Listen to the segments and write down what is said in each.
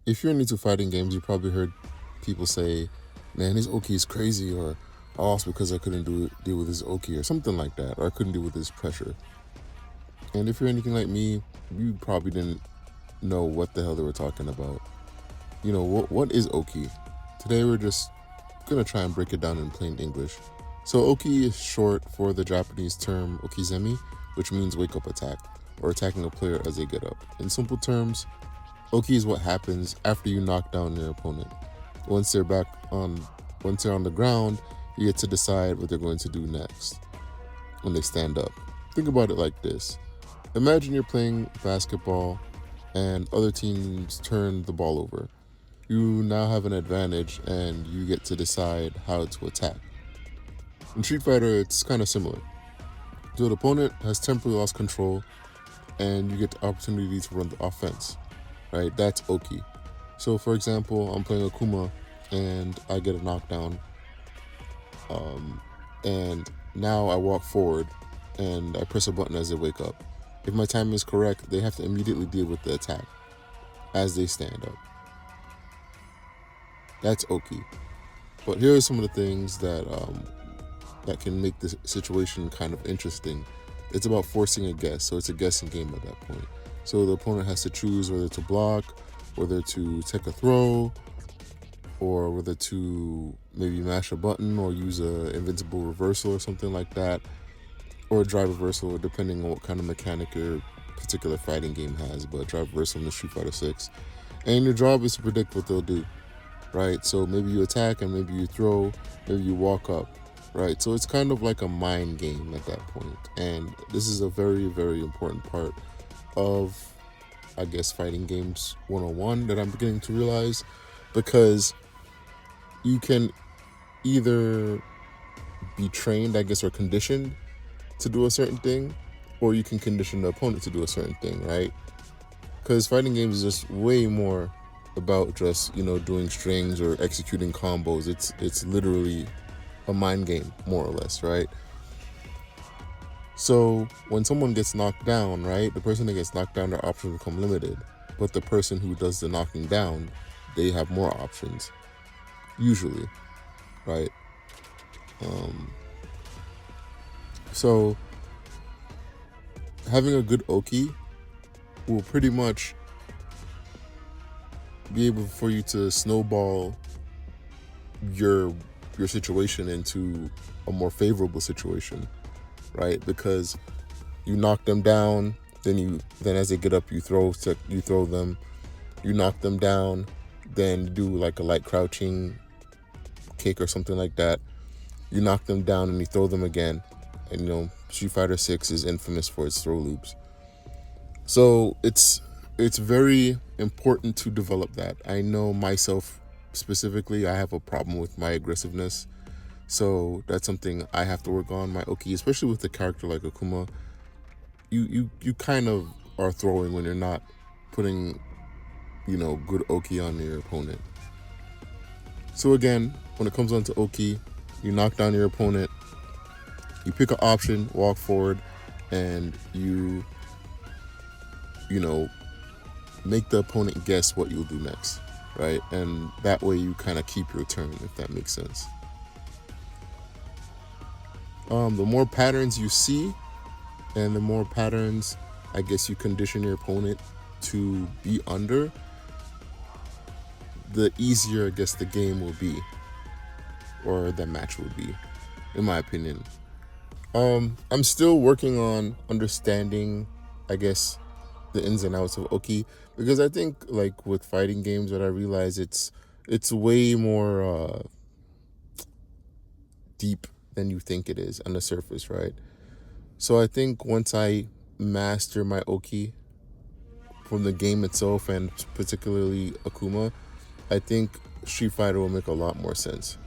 If you're into fighting games, you probably heard people say, man, his Oki is crazy, or I lost because I couldn't deal with his Oki, or something like that, or I couldn't deal with his pressure. And if you're anything like me, you probably didn't know what the hell they were talking about. You know, what is Oki? Today we're just gonna try and break it down in plain English. So Oki is short for the Japanese term Okizeme, which means wake up attack, or attacking a player as they get up. In simple terms, Oki is what happens after you knock down your opponent. Once they're on the ground, you get to decide what they're going to do next when they stand up. Think about it like this. Imagine you're playing basketball and other teams turn the ball over. You now have an advantage and you get to decide how to attack. In Street Fighter, it's kind of similar. So the opponent has temporarily lost control and you get the opportunity to run the offense, right? That's Oki. So for example, I'm playing Akuma and I get a knockdown. And now I walk forward and I press a button as they wake up. If my timing is correct, they have to immediately deal with the attack as they stand up. That's Oki. But here are some of the things that can make the situation kind of interesting. It's about forcing a guess, so it's a guessing game at that point. So the opponent has to choose whether to block, whether to take a throw, or whether to maybe mash a button or use a invincible reversal or something like that, or a drive reversal, depending on what kind of mechanic your particular fighting game has. But drive reversal in the Street Fighter 6. And your job is to predict what they'll do, right? So maybe you attack and maybe you throw, maybe you walk up, right? So it's kind of like a mind game at that point. And this is a very, very important part of, I guess, fighting games 101 that I'm beginning to realize, because you can either be trained, I guess, or conditioned to do a certain thing, or you can condition the opponent to do a certain thing, right? Because fighting games is just way more about just, doing strings or executing combos. It's literally a mind game, more or less, right? So when someone gets knocked down, right, the person that gets knocked down, their options become limited. But the person who does the knocking down, they have more options, usually, right? So having a good Oki will pretty much be able for you to snowball your situation into a more favorable situation, right? Because you knock them down, then as they get up, you throw them, you knock them down, then do like a light crouching kick or something like that. You knock them down and you throw them again. And Street Fighter 6 is infamous for its throw loops. So it's very important to develop that. I know myself specifically, I have a problem with my aggressiveness. So that's something I have to work on, my Oki, especially with a character like Akuma. You kind of are throwing when you're not putting, good Oki on your opponent. So again, when it comes on to Oki, you knock down your opponent, you pick an option, walk forward, and you make the opponent guess what you'll do next, right? And that way you kind of keep your turn, if that makes sense. The more patterns you see, and the more patterns, I guess, you condition your opponent to be under, the easier, I guess, the game will be, or the match will be, in my opinion. I'm still working on understanding, I guess, the ins and outs of Oki, because I think, like with fighting games, what I realize it's way more deep than you think it is on the surface, right? So I think once I master my Oki from the game itself, and particularly Akuma, I think Street Fighter will make a lot more sense.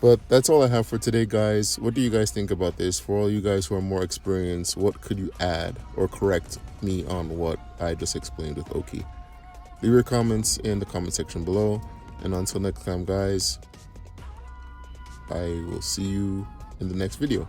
But that's all I have for today, guys. What do you guys think about this? For all you guys who are more experienced, what could you add or correct me on what I just explained with Oki? Leave your comments in the comment section below. And until next time, guys, I will see you in the next video.